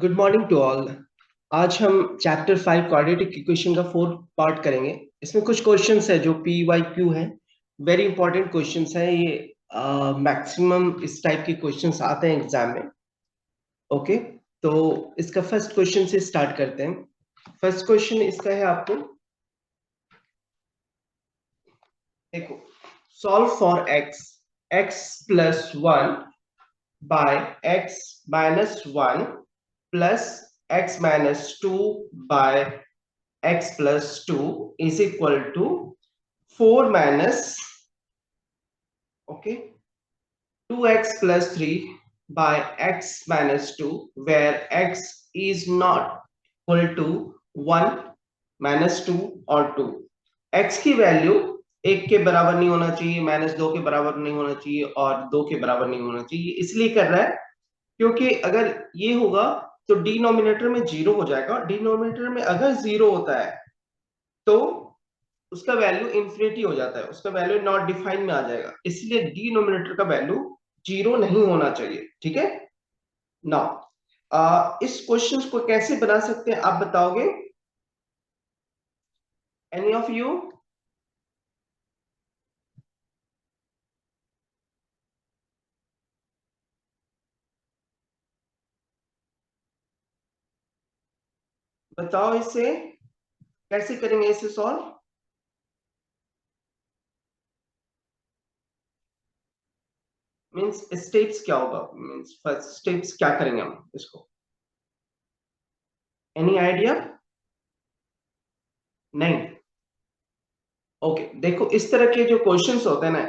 Good morning to all. आज हम chapter 5 quadratic equation का फोर्थ पार्ट करेंगे। इसमें कुछ क्वेश्चंस है जो पी वाई क्यू है, वेरी इंपॉर्टेंट क्वेश्चंस है ये। मैक्सिमम इस टाइप के क्वेश्चंस आते हैं एग्जाम में। ओके, तो इसका फर्स्ट क्वेश्चन से स्टार्ट करते हैं। फर्स्ट क्वेश्चन इसका है आपको, देखो, solve for x x plus 1 by x minus 1 plus x minus 2 by x plus 2 is equal to 4 minus, okay, 2x plus 3 by x minus 2, where x is not equal to 1 minus 2 और 2। x की value एक के बराबर नहीं होना चाहिए, minus 2 के बराबर नहीं होना चाहिए और 2 के बराबर नहीं होना चाहिए। इसलिए कर रहा है क्योंकि अगर ये होगा तो डिनोमिनेटर में जीरो हो जाएगा। डिनोमिनेटर में अगर जीरो होता है तो उसका वैल्यू इंफिनिटी हो जाता है, उसका वैल्यू नॉट डिफाइन में आ जाएगा। इसलिए डिनोमिनेटर का वैल्यू जीरो नहीं होना चाहिए। ठीक है, नाउ इस क्वेश्चन को कैसे बना सकते हैं आप बताओगे? Any of you? बताओ इसे कैसे करेंगे, इसे सॉल्व। मींस स्टेप्स क्या होगा, मींस फर्स्ट स्टेप्स क्या करेंगे हम इसको? Any idea? नहीं। ओके, देखो इस तरह के जो क्वेश्चंस होते हैं ना,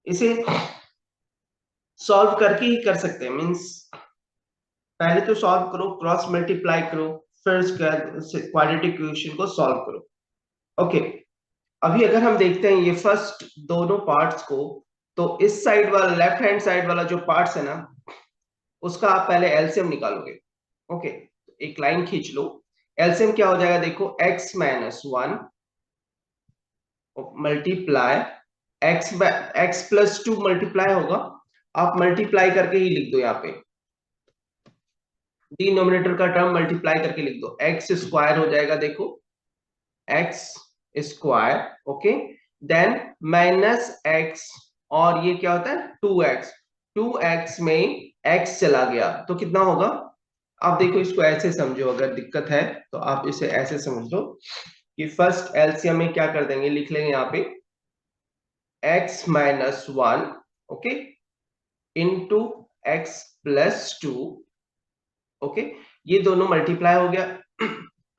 इसे सॉल्व करके ही कर सकते हैं। मींस पहले तो सॉल्व करो, क्रॉस मल्टीप्लाई करो, फिर क्वाड्रेटिक इक्वेशन को सॉल्व करो। ओके, अभी अगर हम देखते हैं ये फर्स्ट दोनों पार्ट्स को, तो इस साइड वाला, लेफ्ट हैंड साइड वाला जो पार्ट्स है ना, उसका आप पहले एलसीएम निकालोगे। ओके, एक लाइन खींच लो। एलसीएम क्या हो जाएगा, देखो, x minus 1 multiply x plus 2 multiply होगा। आप मल्टीप्लाई करके ही लिख दो, यहाँ पे डिनोमिनेटर का टर्म मल्टीप्लाई करके लिख दो। एक्स स्क्वायर हो जाएगा, देखो, x square. Okay, then minus x, और ये क्या होता है 2x। 2x में x चला गया तो कितना होगा? आप देखो, इसको ऐसे समझो, अगर दिक्कत है तो आप इसे ऐसे समझ लो कि फर्स्ट एलसीएम में क्या कर देंगे, लिख लेंगे यहाँ पे x minus 1, okay, into x plus 2। Okay, ये दोनों मल्टीप्लाई हो गया।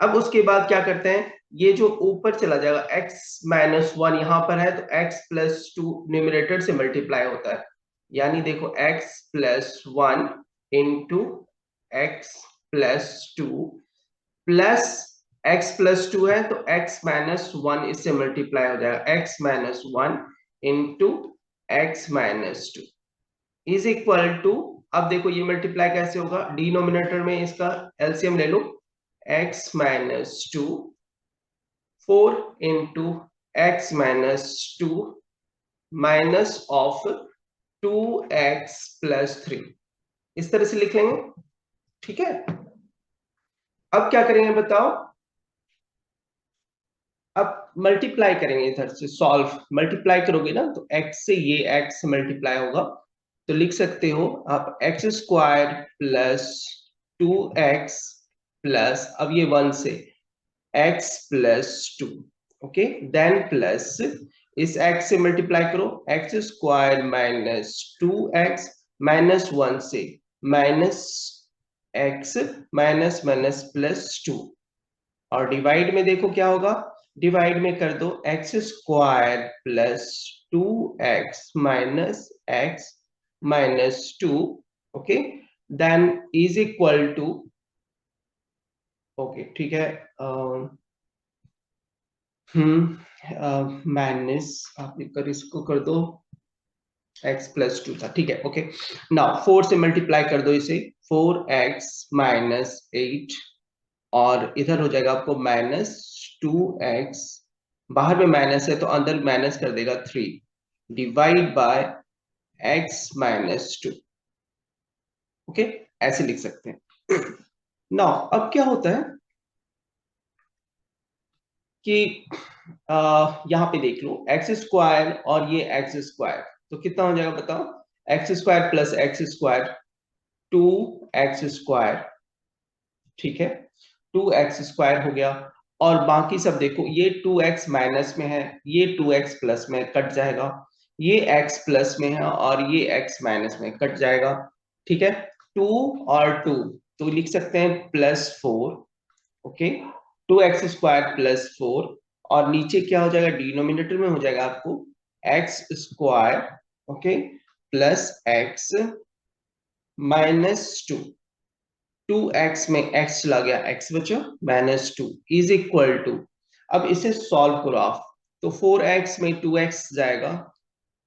अब उसके बाद क्या करते हैं, ये जो ऊपर चला जाएगा x माइनस 1 यहां पर है, तो x प्लस 2 न्यूमरेटर से मल्टीप्लाई होता है। यानी देखो x plus 1 into x plus 2 plus x plus 2 है तो x माइनस 1 इससे मल्टीप्लाई हो जाएगा। x minus 1 into x minus 2 is equal to, अब देखो ये मल्टीप्लाई कैसे होगा, डिनोमिनेटर में इसका एलसीएम ले लो, x minus 2 4 into x minus 2 minus of 2x plus 3, इस तरह से लिख लेंगे। ठीक है, अब क्या करेंगे बताओ? अब मल्टीप्लाई करेंगे, इधर से सॉल्व मल्टीप्लाई करोगे ना तो x से ये x मल्टीप्लाई होगा, तो लिख सकते हो आप x square plus 2x plus, अब ये 1 से x plus 2। Okay, then plus इस x से मल्टीप्लाई करो, x square minus 2x minus 1 से minus x minus minus plus 2, और डिवाइड में देखो क्या होगा, डिवाइड में कर दो x square plus 2x minus x minus 2। Okay, then is equal to, okay ठीक है, माइनस आप कर इसको कर दो, x प्लस 2 था, ठीक है। ओके, नाउ 4 से मल्टीप्लाई कर दो इसे, 4x माइनस 8, और इधर हो जाएगा आपको माइनस 2x, बाहर में माइनस है तो अंदर माइनस कर देगा 3, divide by x minus 2। Okay, ऐसे लिख सकते हैं। नाउ अब क्या होता है कि यहाँ पे देख लो एक्स स्क्वायर और ये एक्स स्क्वायर, तो कितना हो जाएगा बताओ? X square plus x square, 2x square, ठीक है, 2x स्क्वायर हो गया। और बाकी सब देखो, ये 2x माइनस में है, ये 2x प्लस में कट जाएगा, ये x प्लस में है और ये x माइनस में कट जाएगा, ठीक है। 2 और 2 तो लिख सकते हैं +4, ओके, 2x स्क्वायर +4। और नीचे क्या हो जाएगा, डिनोमिनेटर में हो जाएगा आपको x square, okay, plus x -2, 2x में x चला गया, x बचा, -2 इज इक्वल टू, अब इसे सॉल्व करो आप, तो 4x में 2x जाएगा,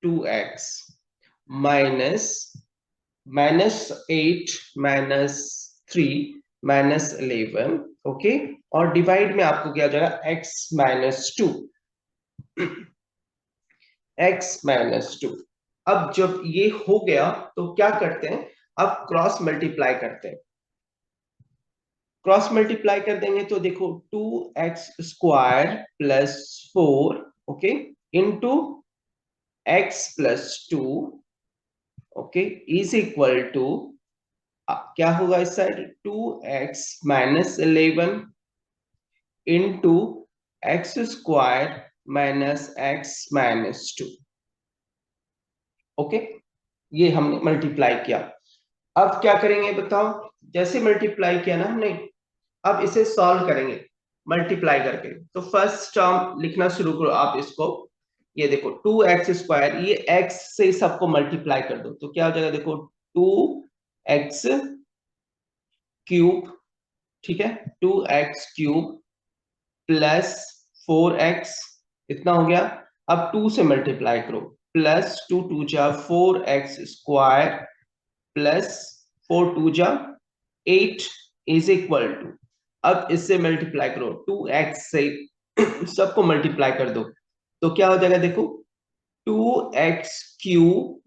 2x माइनस -8 -3 -11, ओके, और डिवाइड में आपको क्या जाएगा, x-2, x-2। अब जब ये हो गया तो क्या करते हैं, अब क्रॉस मल्टीप्लाई करते हैं। क्रॉस मल्टीप्लाई कर देंगे तो देखो 2x square +4, okay, into x+2, okay, is equal to, क्या होगा इस side, 2x-11 into x² -x-2, okay, ये हमने मल्टीप्लाई किया। अब क्या करेंगे बताओ, जैसे मल्टीप्लाई किया ना हमने, अब इसे सॉल्व करेंगे मल्टीप्लाई करके। तो फर्स्ट टर्म लिखना शुरू करो आप इसको, ये देखो 2x स्क्वायर, ये x से सबको मल्टीप्लाई कर दो तो क्या हो जाएगा, देखो 2x³ ठीक है, 2x³ +4x, इतना हो गया। अब 2 से मल्टीप्लाई करो, +2 2 जा 4x² +4 2 जा 8 इज इक्वल टू, अब इससे मल्टीप्लाई करो, 2x से सबको मल्टीप्लाई कर दो तो क्या हो जाएगा, देखो 2x³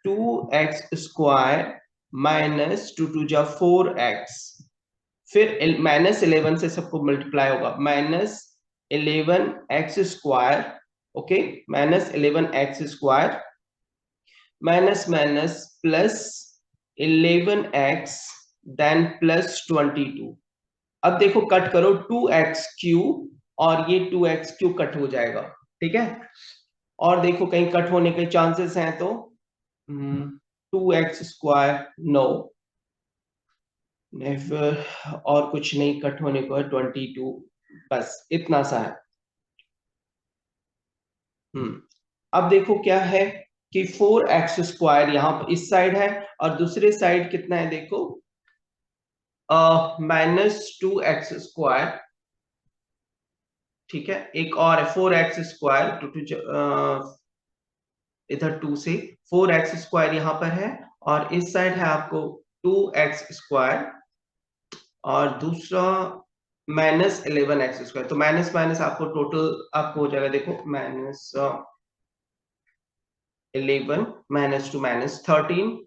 -2x² -2 2 जा 4x, फिर -11 से सबको मल्टीप्लाई होगा, -11x², okay, -11x² minus minus +11x then +22। अब देखो कट करो, 2x³ और ये 2x³ कट हो जाएगा, ठीक है। और देखो कहीं कट होने के चांसेस हैं तो 2x² नो, नेवर, और कुछ नहीं कट होने को है, 22, बस इतना सा है। अब देखो क्या है कि 4x² यहाँ पर इस साइड है और दूसरे साइड कितना है देखो, -2x², ठीक है, एक और है 4x², इधर 2 से 4x² यहाँ पर है, और इस साइड है आपको 2x² और दूसरा -11x², तो माइनस माइनस आपको टोटल आपको हो जाएगा, देखो -11 -2 -13,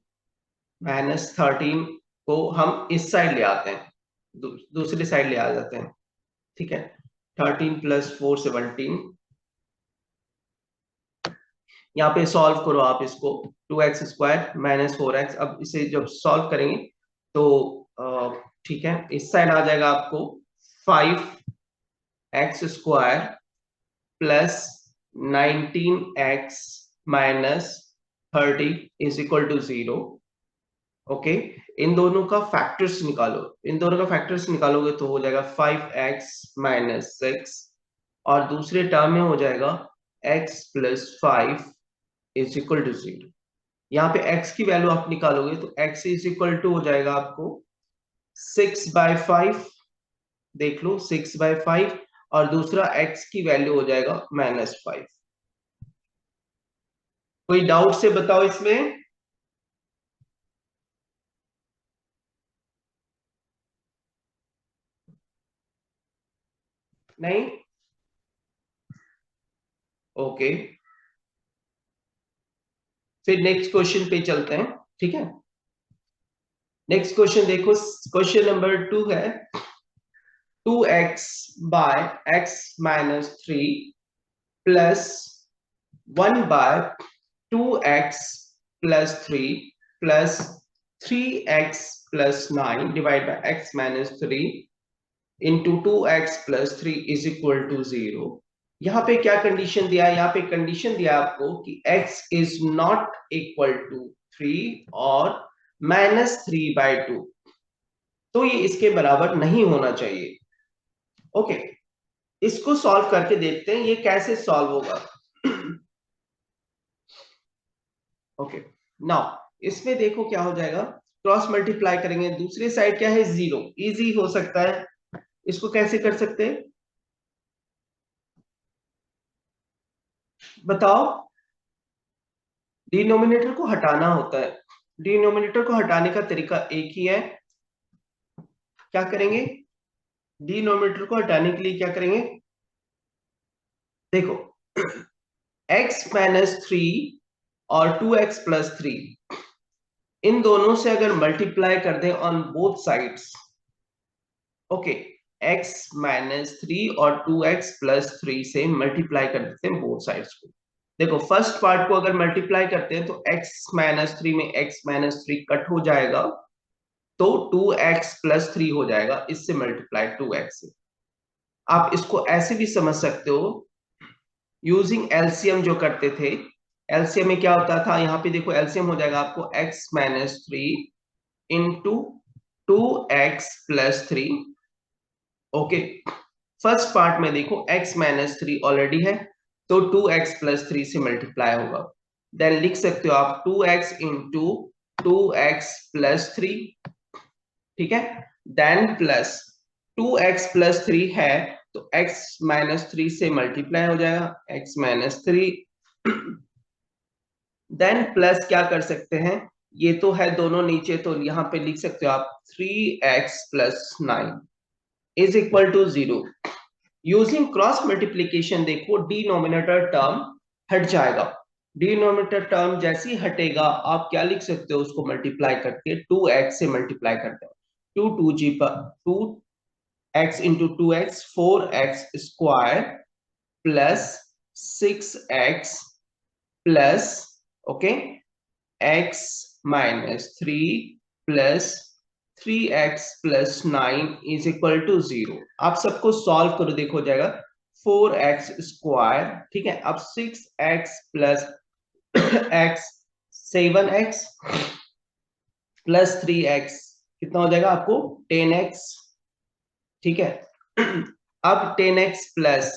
-13 को हम इस साइड ले आते हैं, दूसरी साइड ले आ जाते हैं, ठीक है, 13 + 4 17, यहाँ पे सॉल्व करो आप इसको, 2x² -4x, अब इसे जब सॉल्व करेंगे तो ठीक है, इस साइड आ जाएगा आपको 5x² +19x -30 is equal to 0, okay. इन दोनों का फैक्टर्स निकालो, इन दोनों का फैक्टर्स निकालोगे तो हो जाएगा 5x-6, और दूसरे टर्म में हो जाएगा x+5 इज इक्वल टू 0। यहाँ पे x की वैल्यू आप निकालोगे तो x इज इक्वल टू हो जाएगा आपको 6/5, देख लो 6/5, और दूसरा x की वैल्यू हो जाएगा -5। कोई डाउट से बताओ इसमें? नहीं, ओके, फिर नेक्स्ट क्वेश्चन पे चलते हैं, ठीक है। नेक्स्ट क्वेश्चन देखो, क्वेश्चन नंबर 2 है 2x by x minus 3 plus 1 by 2x plus 3 plus 3x plus 9 divide by x minus 3 into 2x plus 3 is equal to 0। यहाँ पे क्या कंडीशन दिया है? यहाँ पे कंडीशन दिया आपको कि x is not equal to 3 और -3/2, तो ये इसके बराबर नहीं होना चाहिए। ओके, इसको सॉल्व करके देखते हैं ये कैसे सॉल्व होगा। ओके, नाउ इसमें देखो क्या हो जाएगा, क्रॉस मल्टीप्लाई करेंगे, दूसरी साइड क्या है 0, इजी हो सकता है। इसको कैसे कर सकते हैं बताओ? डिनोमिनेटर को हटाना होता है। डिनोमिनेटर को हटाने का तरीका एक ही है। क्या करेंगे? डिनोमिनेटर को हटाने के लिए क्या करेंगे? देखो x माइनस 3 और 2x प्लस 3, इन दोनों से अगर मल्टीप्लाई कर दें on both sides, okay, x minus 3 और 2x प्लस 3 से मल्टीप्लाई कर देते हैं बोथ साइड्स को। देखो फर्स्ट पार्ट को अगर मल्टीप्लाई करते हैं तो x माइनस 3 में x माइनस 3 कट हो जाएगा, तो 2x प्लस 3 हो जाएगा, इससे मल्टीप्लाई 2x से। आप इसको ऐसे भी समझ सकते हो, यूजिंग एलसीएम जो करते थे, एलसीएम में क्या होता था, यहाँ पे देखो एलसीएम हो जाएगा आपको x minus 3 into 2x plus 3। Okay, first part में देखो x माइनस 3 ऑलरेडी है, तो 2x प्लस 3 से मल्टीप्लाई होगा। देन लिख सकते हो आप 2x इंटू 2x प्लस 3, ठीक है। देन प्लस 2x प्लस 3 है तो x माइनस 3 से मल्टीप्लाई हो जाएगा, x माइनस 3। देन प्लस क्या कर सकते हैं, ये तो है दोनों नीचे, तो यहाँ पे लिख सकते हो आप 3x plus 9 is equal to 0। Using cross multiplication देखो डिनोमिनेटर टर्म हट जाएगा। डिनोमिनेटर टर्म जैसे ही हटेगा आप क्या लिख सकते हो, उसको मल्टीप्लाई करके 2x से मल्टीप्लाई करते हैं, 2 2 जी पर 2x into 2x 4x square plus 6x plus, okay, x minus 3 plus 3x plus 9 is equal to 0। आप सबको सॉल्व करो, देखो हो जाएगा 4x स्क्वायर, ठीक है। अब 6x plus x 7x plus 3x कितना हो जाएगा आपको 10x, ठीक है। अब 10x plus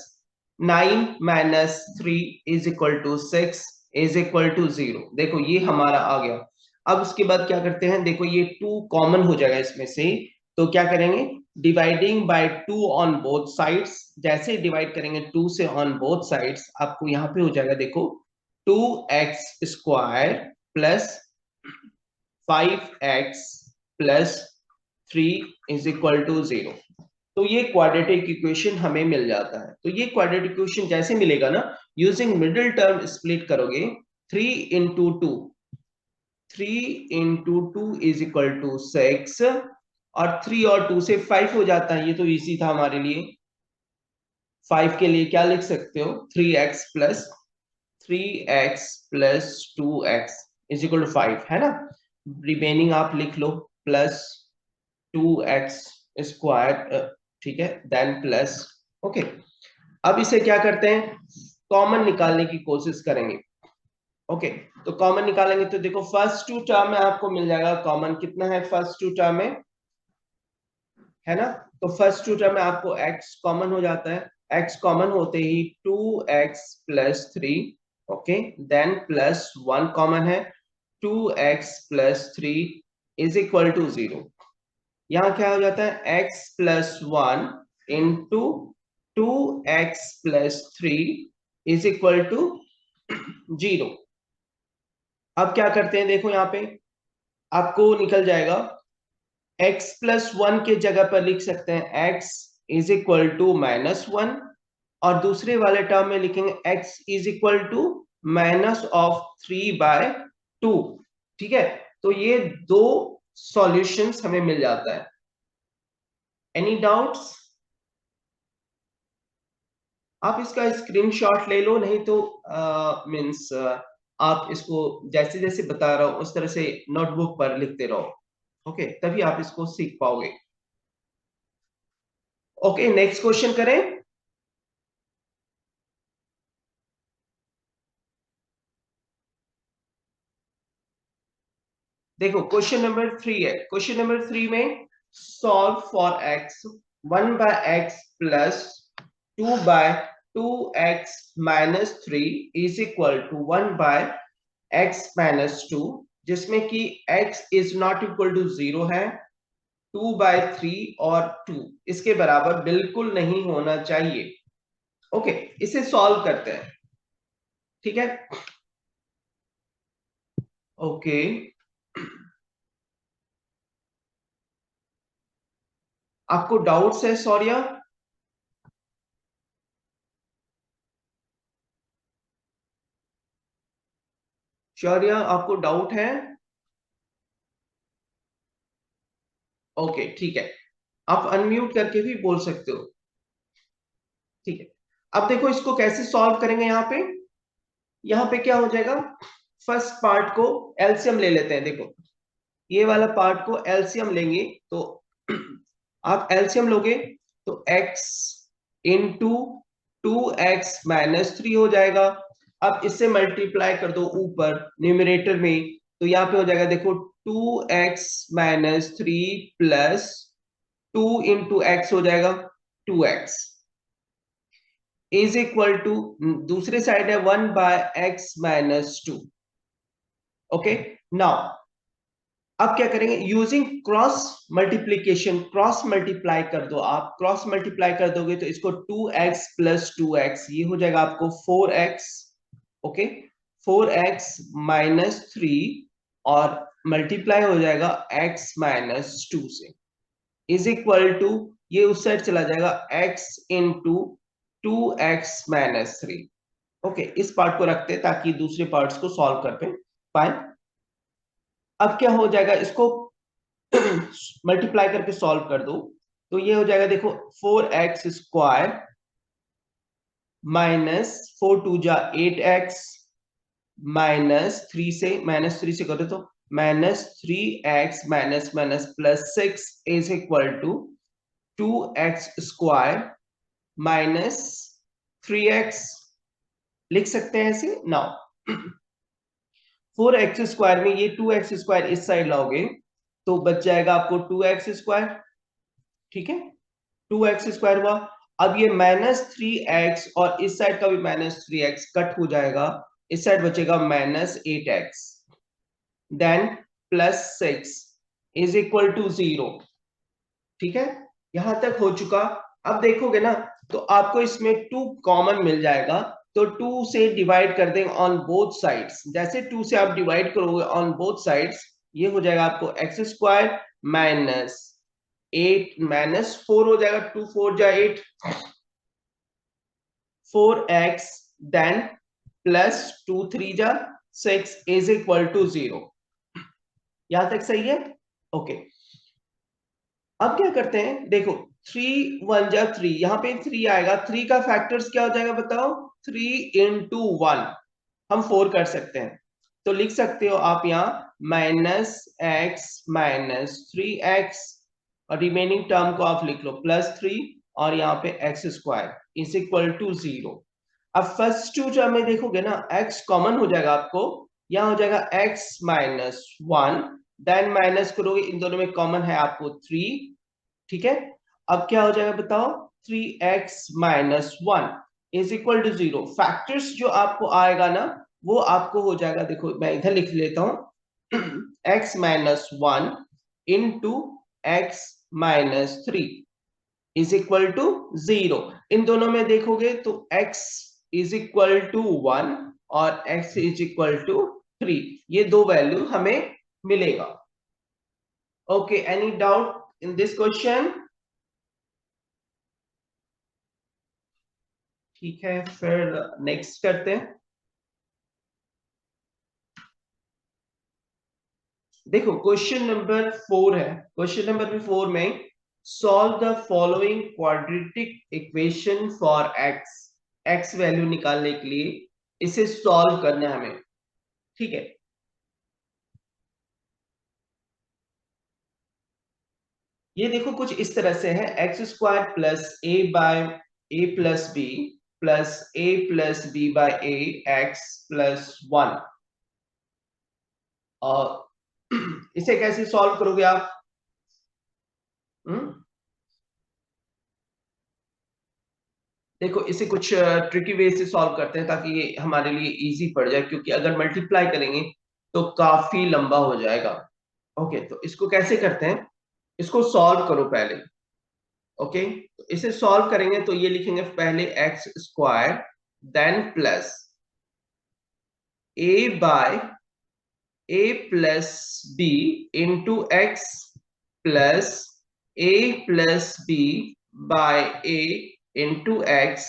9 minus 3 is equal to 6 is equal to 0। देखो ये हमारा आ गया। अब उसके बाद क्या करते हैं, देखो ये 2 कॉमन हो जाएगा इसमें से, तो क्या करेंगे, dividing by 2 on both sides. जैसे डिवाइड करेंगे 2 से ऑन बोथ साइड्स, आपको यहाँ पे हो जाएगा देखो 2x square plus 5x plus 3 is equal to 0। तो ये क्वाड्रेटिक इक्वेशन हमें मिल जाता है। तो ये क्वाड्रेटिक इक्वेशन जैसे मिलेगा ना, यूजिंग मिडिल टर्म स्प्लिट करोगे, 3 into 2, 3 into 2 is equal to 6, और 3 और 2 से 5 हो जाता है, ये तो इजी था हमारे लिए। 5 के लिए क्या लिख सकते हो, 3x plus 3x plus 2x is equal to 5, है ना। रिमेनिंग आप लिख लो प्लस 2x स्क्वायर, ठीक है, देन प्लस, ओके। अब इसे क्या करते हैं, कॉमन निकालने की कोशिश करेंगे। ओके, तो कॉमन निकालेंगे तो देखो फर्स्ट 2 टर्म में आपको मिल जाएगा कॉमन, कितना है फर्स्ट 2 टर्म में, है ना। तो फर्स्ट 2 टर्म में आपको x कॉमन हो जाता है, x कॉमन होते ही 2x plus 3, okay, then plus 1 common है, 2x plus 3 is equal to 0। यहाँ क्या हो जाता है, x plus 1 into 2x plus 3 is equal to 0। अब क्या करते हैं, देखो यहाँ पे आपको निकल जाएगा, x प्लस 1 के जगह पर लिख सकते हैं x इज इक्वल टू -1, और दूसरे वाले टर्म में लिखेंगे x इज इक्वल टू -3/2, ठीक है। तो ये दो सॉल्यूशंस हमें मिल जाता है। Any doubts? आप इसका स्क्रीनशॉट ले लो, नहीं तो मीन्स आप इसको जैसे जैसे बता रहा हूं उस तरह से नोटबुक पर लिखते रहो। ओके, तभी आप इसको सीख पाओगे। ओके, नेक्स्ट क्वेश्चन करें। देखो क्वेश्चन नंबर 3 है। क्वेश्चन नंबर 3 में solve for x 1/x plus 2/2x minus 3 is equal to 1/x minus 2, जिसमें कि x is not equal to 0 है, 2/3 और 2 इसके बराबर बिल्कुल नहीं होना चाहिए। ओके, इसे सॉल्व करते हैं। ठीक है, ओके। आपको डाउट्स है सौर्या? शौर्या, आपको डाउट है? ओके, ठीक है, आप अनम्यूट करके भी बोल सकते हो। ठीक है, अब देखो इसको कैसे सॉल्व करेंगे। यहाँ पे क्या हो जाएगा, फर्स्ट पार्ट को एलसीएम ले लेते हैं। देखो ये वाला पार्ट को एलसीएम लेंगे तो आप एलसीएम लोगे तो x इंटू 2x-3 हो जाएगा। अब इससे मल्टीप्लाई कर दो ऊपर न्यूमरेटर में, तो यहाँ पे हो जाएगा देखो 2x-3 प्लस 2 इंटू एक्स हो जाएगा 2x इज इक्वल टू, दूसरे साइड है 1/x-2। ओके, नाउ अब क्या करेंगे, using cross multiplication, cross multiply कर दो। आप क्रॉस मल्टीप्लाई कर दोगे तो इसको 2x प्लस 2x ये हो जाएगा आपको 4x। ओके, 4x माइनस 3 और मल्टीप्लाई हो जाएगा x माइनस 2 से, इज इक्वल टू, ये उस साइड चला जाएगा x इंटू 2x-3। ओके, इस पार्ट को रखते हैं ताकि दूसरे पार्ट्स को सॉल्व कर पाए। अब क्या हो जाएगा, इसको मल्टीप्लाई करके सॉल्व कर दो तो ये हो जाएगा देखो 4x² माइनस 4 2 जा 8x माइनस 3 से करो तो -3x minus minus plus 6 is equal to 2x² minus 3x। लिख सकते हैं ऐसे। नाउ 4x² में ये 2x² इस साइड लाओगे तो बच जाएगा आपको 2x²। ठीक है, 2x² हुआ। अब ये -3x और इस साइड का भी -3x कट हो जाएगा, इस साइड बचेगा -8x, then +6 is equal to 0। ठीक है, यहां तक हो चुका। अब देखोगे ना तो आपको इसमें 2 कॉमन मिल जाएगा, तो 2 से डिवाइड कर देंगे ऑन बोथ साइड्स। जैसे 2 से आप डिवाइड करोगे ऑन बोथ साइड्स, ये हो जाएगा आपको x² माइनस 8 माइनस 4 हो जाएगा, 2 4 जा 8, 4x देन प्लस 2 3 जा 6 इज इक्वल टू 0। यहां तक सही है? ओके, अब क्या करते हैं, देखो 3 1 जा 3, यहाँ पे 3 आएगा, 3 का फैक्टर्स क्या हो जाएगा बताओ, 3 into 1 हम 4 कर सकते हैं, तो लिख सकते हो आप यहाँ -x-3x और रिमेनिंग टर्म को आप लिख लो +3 और यहाँ पे x² इज इक्वल टू 0। अब फर्स्ट टू टर्म में देखोगे ना x कॉमन हो जाएगा आपको, यहाँ हो जाएगा x-1, देन माइनस करोगे, इन दोनों में कॉमन है आपको 3। ठीक है, अब क्या हो जाएगा बताओ, 3x-1 is equal to 0। Factors जो आपको आएगा ना वो आपको हो जाएगा, देखो मैं इधर लिख लेता हूं x-1 into x-3 is equal to 0। इन दोनों में देखोगे तो x इज इक्वल टू 1 और x इज इक्वल टू 3, ये दो वैल्यू हमें मिलेगा। Okay, any doubt in this question? ठीक है, फिर नेक्स्ट करते हैं। देखो क्वेश्चन नंबर 4 है, क्वेश्चन नंबर 4 में solve the following quadratic equation for x, x value निकालने के लिए इसे सॉल्व करना है हमें, ठीक है। ये देखो कुछ इस तरह से है, x square plus a by A plus B plus a plus b by A x plus 1। और इसे कैसे सॉल्व करोगे आप? हम्म, देखो इसे कुछ ट्रिकी वे से सॉल्व करते हैं ताकि ये हमारे लिए इजी पड़ जाए, क्योंकि अगर मल्टीप्लाई करेंगे तो काफी लंबा हो जाएगा। ओके, तो इसको कैसे करते हैं, इसको सॉल्व करो पहले। ओके, तो इसे सॉल्व करेंगे तो ये लिखेंगे पहले x square then plus a by A plus b into x plus a plus b by a into x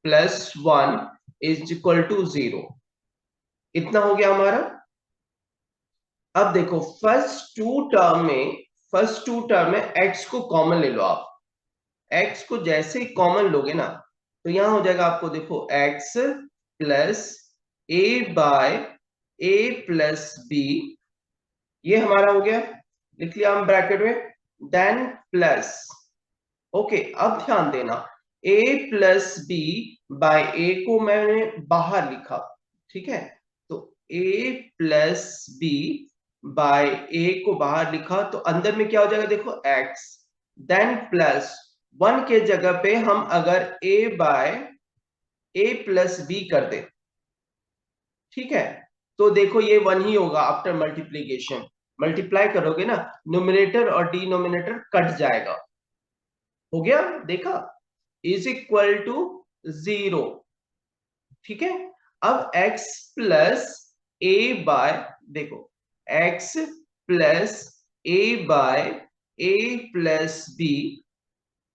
plus 1 is equal to 0। इतना हो गया हमारा। अब देखो फर्स्ट टू टर्म में एक्स को कॉमन ले लो आप। एक्स को जैसे ही कॉमन लोगे ना तो यहां हो जाएगा आपको, देखो x plus a by A plus B, ये हमारा हो गया, लिख लिया हम ब्रैकेट में, देन प्लस। ओके, अब ध्यान देना, a प्लस बी बाय ए को मैंने बाहर लिखा, ठीक है। तो a प्लस बी बाय ए को बाहर लिखा तो अंदर में क्या हो जाएगा, देखो x, देन प्लस 1 के जगह पे हम अगर a by A plus b कर दे, ठीक है, तो देखो ये 1 ही होगा आफ्टर मल्टीप्लीकेशन। मल्टीप्लाई करोगे ना, न्यूमरेटर और डिनोमिनेटर कट जाएगा। हो गया, देखा, इज इक्वल टू 0, ठीक है। अब x प्लस ए बाय, देखो x plus a by A plus B,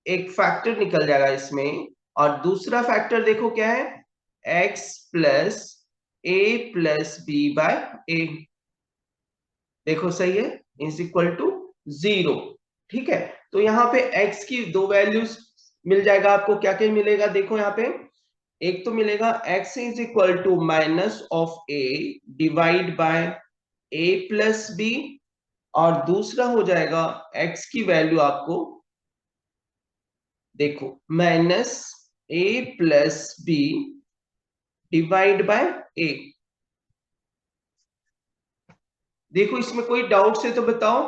एक फैक्टर निकल जाएगा इसमें, और दूसरा फैक्टर देखो क्या है, x plus a plus b by A, देखो सही है, इज इक्वल टू 0, ठीक है। तो यहाँ पे x की दो वैल्यूज मिल जाएगा आपको, क्या क्या मिलेगा देखो यहाँ पे, एक तो मिलेगा x is equal to minus of A divide by A plus B, और दूसरा हो जाएगा x की वैल्यू आपको, देखो minus A plus B divide by A. देखो इसमें कोई डाउट है तो बताओ।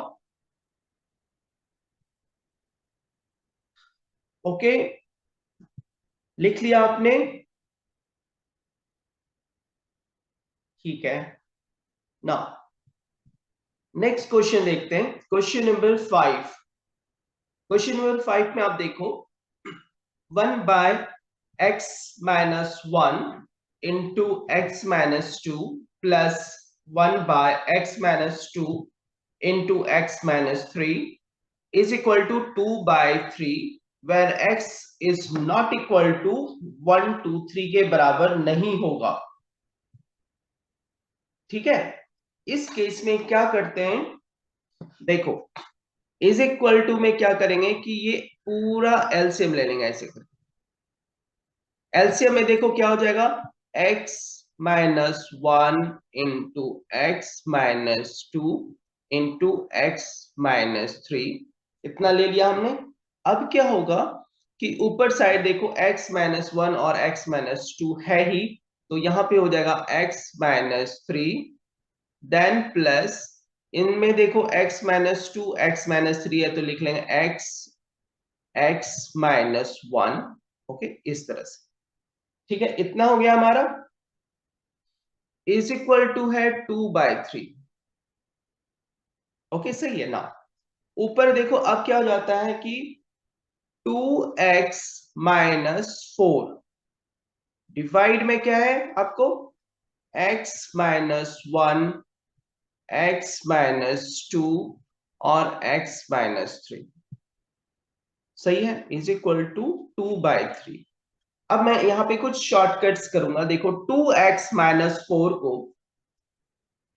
ओके, लिख लिया आपने, ठीक है ना। नेक्स्ट क्वेश्चन देखते हैं, क्वेश्चन नंबर 5। क्वेश्चन नंबर 5 में आप देखो, 1 by x minus 1 into x minus 2 plus 1 by x minus 2 into x minus 3 is equal to 2 by 3, where x is not equal to 1 2 3 के बराबर नहीं होगा, ठीक है। इस केस में क्या करते हैं, देखो इज इक्वल टू में क्या करेंगे कि ये पूरा एलसीएम ले लेंगे, ऐसे करके एलसीएम में देखो क्या हो जाएगा, x minus 1 into x minus 2 into x minus 3, इतना ले लिया हमने। अब क्या होगा कि ऊपर साइड देखो x माइनस 1 और x माइनस 2 है ही, तो यहां पे हो जाएगा x माइनस 3, देन प्लस इनमें देखो x माइनस 2 x माइनस 3 है तो लिख लेंगे x माइनस 1। ओके, इस तरह से, ठीक है, इतना हो गया हमारा, इज इक्वल टू है 2 बाय 3। ओके, सही है ना। ऊपर देखो अब क्या हो जाता है कि 2x माइनस 4 डिवाइड में क्या है आपको, x माइनस 1 x माइनस 2 और x माइनस 3, सही है, इज इक्वल टू 2 बाय 3। अब मैं यहाँ पे कुछ शॉर्टकट्स करूंगा, देखो 2x माइनस 4 को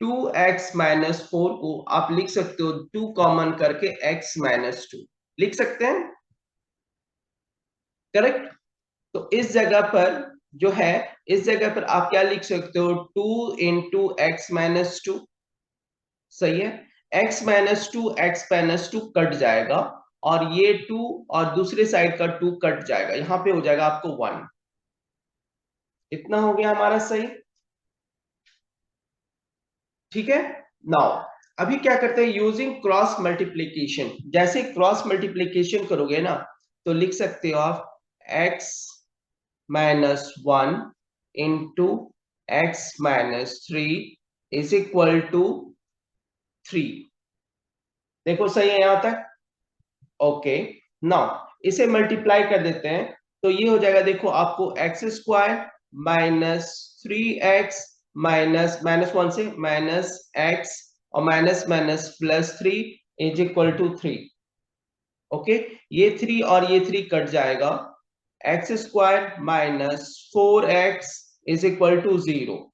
2x-4 को आप लिख सकते हो 2 कॉमन करके x-2 लिख सकते हैं, करेक्ट। तो इस जगह पर जो है, इस जगह पर आप क्या लिख सकते हो, 2 × x-2, सही है। x-2 कट जाएगा और ये 2 और दूसरे साइड का 2 कट जाएगा, यहां पे हो जाएगा आपको 1। इतना हो गया हमारा सही, ठीक है। नाउ अभी क्या करते हैं, यूजिंग क्रॉस मल्टीप्लीकेशन। जैसे क्रॉस मल्टीप्लीकेशन करोगे ना, तो लिख सकते हो आप x-1 into x-3 is equal to 3। देखो सही है यहां तक, ओके। नाउ इसे मल्टीप्लाई कर देते हैं, तो ये हो जाएगा, देखो आपको x² minus 3x minus minus 1 से माइनस x और minus minus plus 3 is equal to 3। Okay, ये 3 और ये 3 कट जाएगा, x² minus 4x is equal to 0।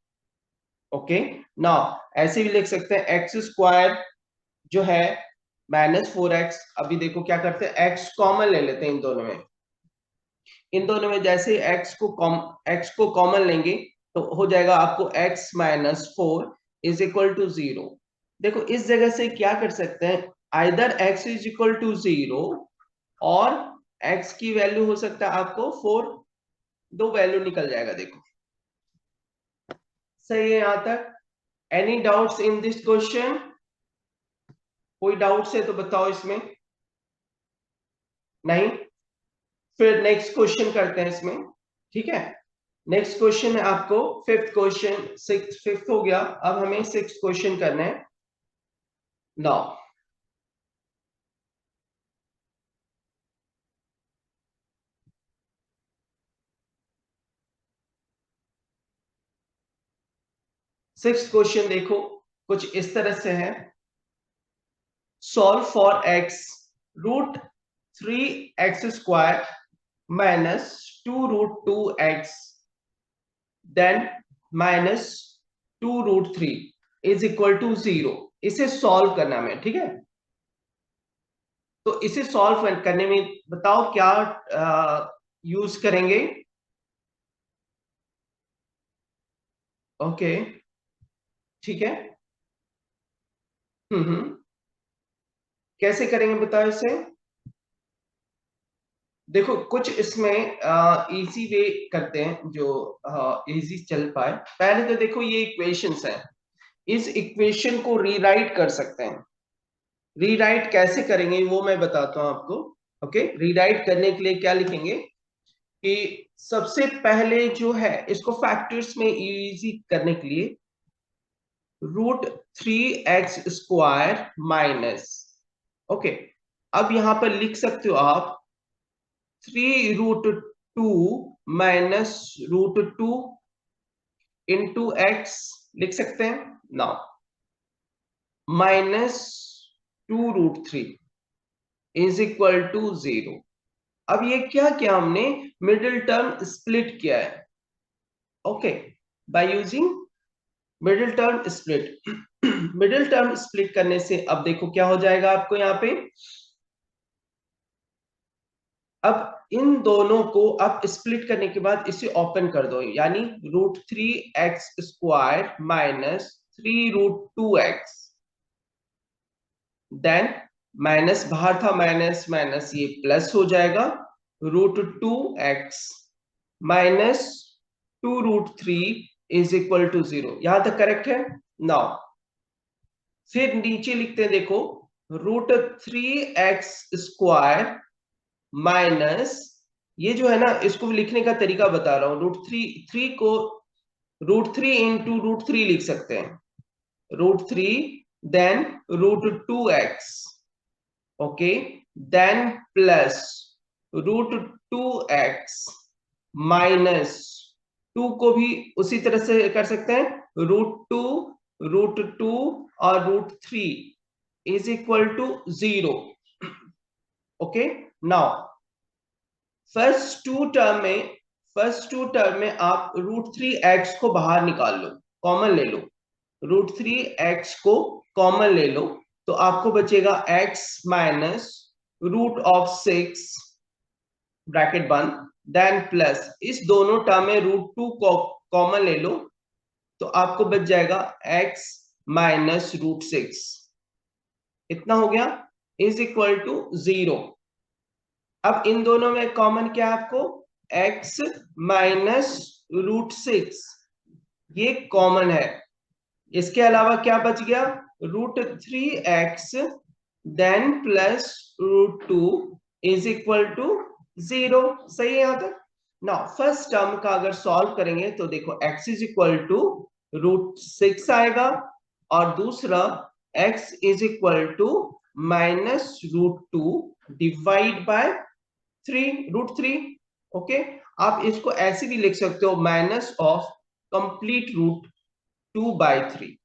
Okay, now ऐसे भी लिख सकते हैं x² जो है -4x। अभी देखो क्या करते हैं, x कॉमन ले लेते हैं इन दोनों में। इन दोनों में जैसे x को कॉमन लेंगे तो हो जाएगा आपको x-4 इज इक्वल टू 0। देखो इस जगह से क्या कर सकते हैं, either x is equal to 0 और x की वैल्यू हो सकता है आपको 4, दो वैल्यू निकल जाएगा। देखो सही है यहां तक। Any doubts in this question? कोई डाउट्स है तो बताओ इसमें, नहीं? फिर नेक्स्ट क्वेश्चन करते हैं इसमें, ठीक है। नेक्स्ट क्वेश्चन है आपको फिफ्थ क्वेश्चन, फिफ्थ हो गया, अब हमें सिक्स्थ क्वेश्चन करना है। नाउ सिक्स्थ क्वेश्चन देखो कुछ इस तरह से है, solve for x √3x² minus 2√2x then minus 2√3 is equal to 0। इसे सॉल्व करना है, ठीक है। तो इसे सॉल्व करने में बताओ क्या यूज करेंगे। ओके, ठीक है। कैसे करेंगे बताओ इसे। देखो कुछ इसमें इजी वे करते हैं जो इजी चल पाए। पहले तो देखो ये इक्वेशंस है, इस इक्वेशन को रीराइट कर सकते हैं। रीराइट कैसे करेंगे वो मैं बताता हूं आपको। ओके, रीराइट करने के लिए क्या लिखेंगे कि सबसे पहले जो है इसको फैक्टर्स में इजी करने के लिए √3x² माइनस, ओके, अब यहां पर लिख सकते हो आप 3√2 माइनस √2 इंटू एक्स लिख सकते हैं। Now minus 2√3 is equal to 0। अब ये क्या किया हमने, मिडिल टर्म स्प्लिट किया है। Okay, by using middle term split. Middle term split करने से अब देखो क्या हो जाएगा आपको यहाँ पे, अब इन दोनों को आप स्प्लिट करने के बाद इसे ओपन कर दो, यानी √3x² minus 3√2x then minus बाहर था, माइनस माइनस ये प्लस हो जाएगा, √2x minus 2√3 is equal to 0। यहां तक करेक्ट है। नाउ फिर नीचे लिखते हैं, देखो √3x² माइनस, ये जो है ना इसको लिखने का तरीका बता रहा हूं, √3 को √3 इंटू √3 लिख सकते हैं, √3 then √2x, okay, then plus √2x minus 2 को भी उसी तरह से कर सकते हैं, √2 √2 और √3 is equal to 0। Okay, now first two term में आप √3x को बाहर निकाल लो, कॉमन ले लो, √3x को कॉमन ले लो तो आपको बचेगा x माइनस √6 ब्रैकेट बंद, देन प्लस इस दोनों टर्म में √2 को कॉमन ले लो तो आपको बच जाएगा x माइनस √6, इतना हो गया, इज इक्वल टू 0। अब इन दोनों में कॉमन क्या है आपको, x माइनस √6, ये कॉमन है। इसके अलावा क्या बच गया, √3x then plus √2 is equal to 0। सही है यहां तक। नाउ फर्स्ट टर्म का अगर सॉल्व करेंगे तो देखो x इज इक्वल टू √6 आएगा और दूसरा x is equal to minus √2 divide by 3 √3। Okay, आप इसको ऐसे भी लिख सकते हो, माइनस ऑफ कंप्लीट √2/3।